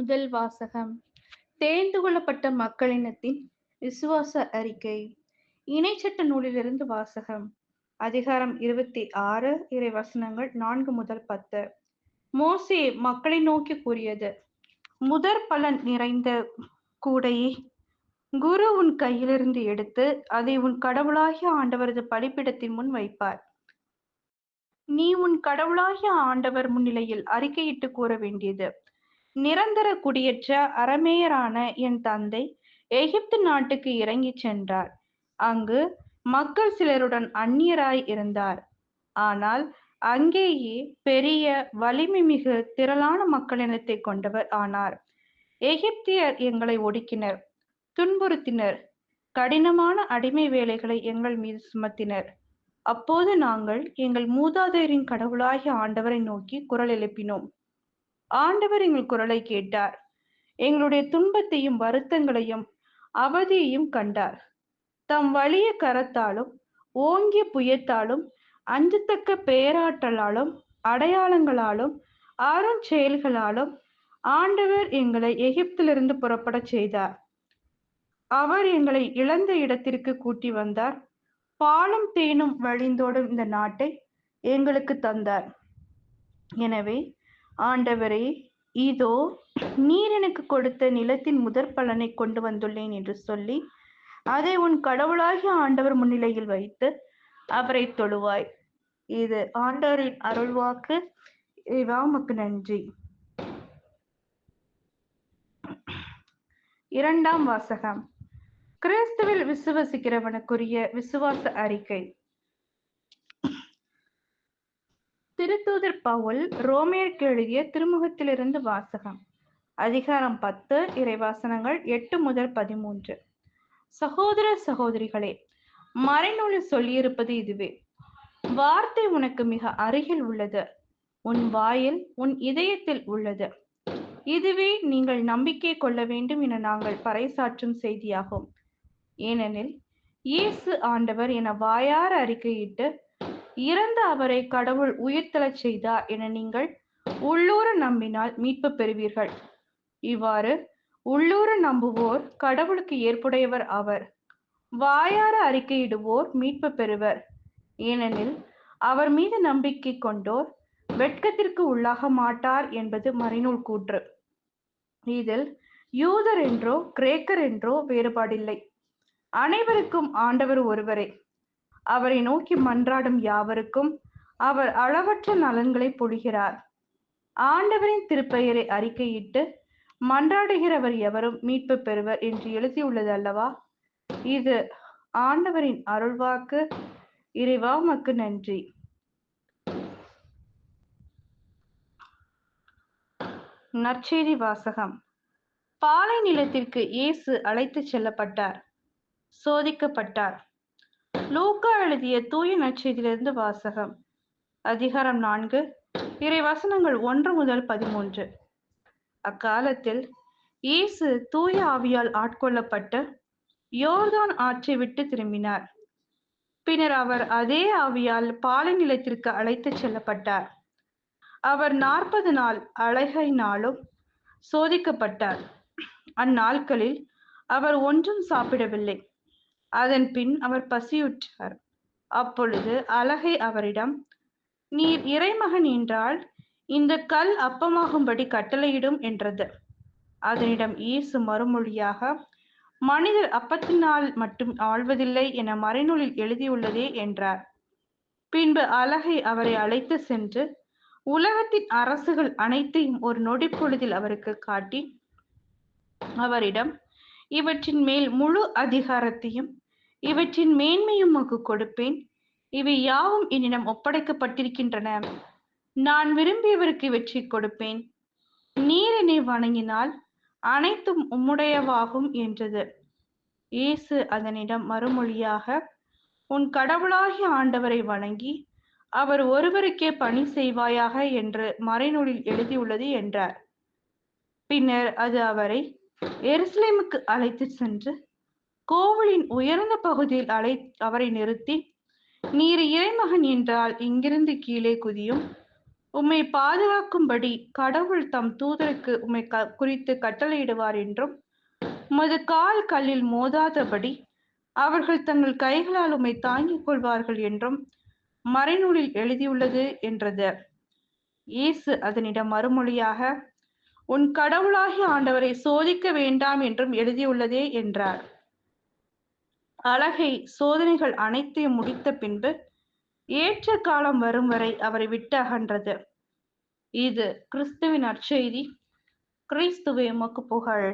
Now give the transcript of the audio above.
முதல் வாசகம். தேர்ந்து கொள்ளப்பட்ட மக்களினத்தின் விசுவாச அறிக்கை. இணைச்சட்ட நூலிலிருந்து வாசகம். அதிகாரம் 26, இறைவசனங்கள் 4 முதல் 10. மோசே மக்களை நோக்கி கூறியது: முதற் பலன் நிறைந்த கூடையை குரு உன் கையிலிருந்து எடுத்து அதை உன் கடவுளாகிய ஆண்டவரது பலிபீடத்தின் முன் வைப்பார். நீ உன் கடவுளாகிய ஆண்டவர் முன்னிலையில் அறிக்கையிட்டு கூற வேண்டியது: நிரந்தர குடியேற்ற அரமேயரான என் தந்தை எகிப்து நாட்டுக்கு இறங்கிச் சென்றார். அங்கு மக்கள் சிலருடன் அந்நியராய் இருந்தார். ஆனால் அங்கேயே பெரிய வலிமை மிகு திரளான மக்களினத்தை கொண்டவர் ஆனார். எகிப்தியர் எங்களை ஒடுக்கினர், துன்புறுத்தினர், கடினமான அடிமை வேலைகளை எங்கள் மீது சுமத்தினர். அப்போது நாங்கள் எங்கள் மூதாதையரின் கடவுளாகிய ஆண்டவரை நோக்கி குரல் எழுப்பினோம். ஆண்டவர் எங்கள் குரலை கேட்டார். எங்களுடைய துன்பத்தையும் வருத்தங்களையும் அவதியையும் கண்டார். தம் வலிய கரத்தாலும் ஓங்கிய புயத்தாலும் அஞ்சத்தக்க பேராற்றலாலும் அடையாளங்களாலும் அருஞ்செயல்களாலும் ஆண்டவர் எங்களை எகிப்திலிருந்து புறப்படச் செய்தார். அவர் எங்களை இழந்த இடத்திற்கு கூட்டி வந்தார். பாலும் தேனும் வழிந்தோடும் இந்த நாட்டை எங்களுக்கு தந்தார். எனவே ஆண்டவரே, இதோ நீர் எனக்கு கொடுத்த நிலத்தின் முதற் பலனை கொண்டு வந்துள்ளேன் என்று சொல்லி அதை உன் கடவுளாகிய ஆண்டவர் முன்னிலையில் வைத்து அவரை தொழுவாய். இது ஆண்டவரின் அருள்வாக்கு. இறைவா, உமக்கு நன்றி. இரண்டாம் வாசகம். கிறிஸ்துவில் விசுவசிக்கிறவனுக்குரிய விசுவாச அறிக்கை. திருத்தூதர் பவுல் ரோமேயருக்கு எழுதிய திருமுகத்திலிருந்து வாசகம். அதிகாரம் 10, இறைவாசனங்கள் 8 முதல் 13. சகோதர சகோதரிகளே, மறைநூலில் சொல்லியிருப்பது இதுவே: வார்த்தை உனக்கு மிக அருகில் உள்ளது, உன் வாயில் உன் இதயத்தில் உள்ளது. இதுவே நீங்கள் நம்பிக்கை கொள்ள வேண்டும் என நாங்கள் பறைசாற்றும் செய்தியாகும். ஏனெனில் இயேசு ஆண்டவர் என வாயார அறிக்கையிட்டு இறந்த அவரை கடவுள் உயிர்த்தெழச் செய்தார் என நீங்கள் உள்ளூர நம்பினால் மீட்பு பெறுவீர்கள். இவ்வாறு உள்ளூர நம்புவோர் கடவுளுக்கு ஏற்புடையவர் ஆவர். வாயார அறிக்கையிடுவோர் மீட்பு பெறுவர். ஏனெனில் அவர் மீது நம்பிக்கை கொண்டோர் வெட்கத்திற்கு உள்ளாக மாட்டார் என்பது மறைநூல் கூற்று. இதில் யூதர் என்றோ கிரேக்கர் என்றோ வேறுபாடில்லை. அனைவருக்கும் ஆண்டவர் ஒருவரே. அவரை நோக்கி மன்றாடும் யாவருக்கும் அவர் அளவற்ற நலன்களை பொழிகிறார். ஆண்டவரின் திருப்பெயரை அறிக்கையிட்டு மன்றாடுகிறவர் எவரும் மீட்பு பெறுவர் என்று எழுதியுள்ளது அல்லவா? இது ஆண்டவரின் அருள்வாக்கு. இறைவா, உமக்கு நன்றி. நற்செய்தி வாசகம். பாலை நிலத்திற்கு இயேசு அழைத்துச் செல்லப்பட்டார், சோதிக்கப்பட்டார். லூக்கா எழுதிய தூய நற்செய்தியிலிருந்து வாசகம். அதிகாரம் 4, இறைவசனங்கள் 1 முதல் 13. அக்காலத்தில் இயேசு தூய ஆவியால் ஆட்கொள்ளப்பட்டு யோர்தான் ஆற்றை விட்டு திரும்பினார். பின்னர் அவர் அதே ஆவியால் பாலை நிலத்திற்கு அழைத்துச் செல்லப்பட்டார். அவர் 40 நாள் அலைகையினாலும் சோதிக்கப்பட்டார். அந்நாட்களில் அவர் ஒன்றும் சாப்பிடவில்லை. அதன் பின் அவர் பசியுற்றார். அப்பொழுது அலகை அவரிடம், நீர் இறைமகன் என்றால் இந்த கல் அப்பமாகும்படி கட்டளையிடும் என்றது. அதனிடம் இயேசு மறுமொழியாக, மனிதர் அப்பத்தினால் மட்டும் ஆள்வதில்லை என மறைநூலில் எழுதியுள்ளதே என்றார். பின்பு அலகை அவரை அழைத்து சென்று உலகத்தின் அரசுகள் அனைத்தையும் ஒரு நொடி பொழுதில் அவருக்கு காட்டி அவரிடம், இவற்றின் மேல் முழு அதிகாரத்தையும் இவற்றின் மேன்மையும் உமக்கு கொடுப்பேன். இவை யாவும் என்னிடம் ஒப்படைக்கப்பட்டிருக்கின்றன. நான் விரும்பியவருக்கு இவற்றை கொடுப்பேன். நீர் என்னை வணங்கினால் அனைத்தும் உம்முடையவாகும் என்றது. இயேசு அதனிடம் மறுமொழியாக, உன் கடவுளாகிய ஆண்டவரை வணங்கி அவர் ஒருவருக்கே பணி செய்வாயாக என்று மறைநூலில் எழுதியுள்ளது என்றார். பின்னர் அது அவரை எருசலேமுக்கு அழைத்து சென்று கோவிலின் உயர்ந்த பகுதியில் அவரை நிறுத்தி, நீர் இறைமகன் என்றால் இங்கிருந்து கீழே குதியும். உம்மை பாதுகாக்கும்படி கடவுள் தம் தூதருக்கு உம்மை குறித்து கட்டளையிடுவார் என்றும், உமது கால் கல்லில் மோதாதபடி அவர்கள் தங்கள் கைகளால் உம்மை தாங்கிக் கொள்வார்கள் என்றும் மறைநூலில் எழுதியுள்ளது என்றது. இயேசு அதனிடம் மறுமொழியாக, உன் கடவுளாகிய ஆண்டவரை சோதிக்க வேண்டாம் என்றும் எழுதியுள்ளதே என்றார். அழகை சோதனைகள் அனைத்தையும் முடித்த பின்பு ஏற்ற காலம் வரும் வரை அவரை விட்டு அகன்றது. இது கிறிஸ்துவின் நற்செய்தி. கிறிஸ்துவே உமக்கு புகழ்.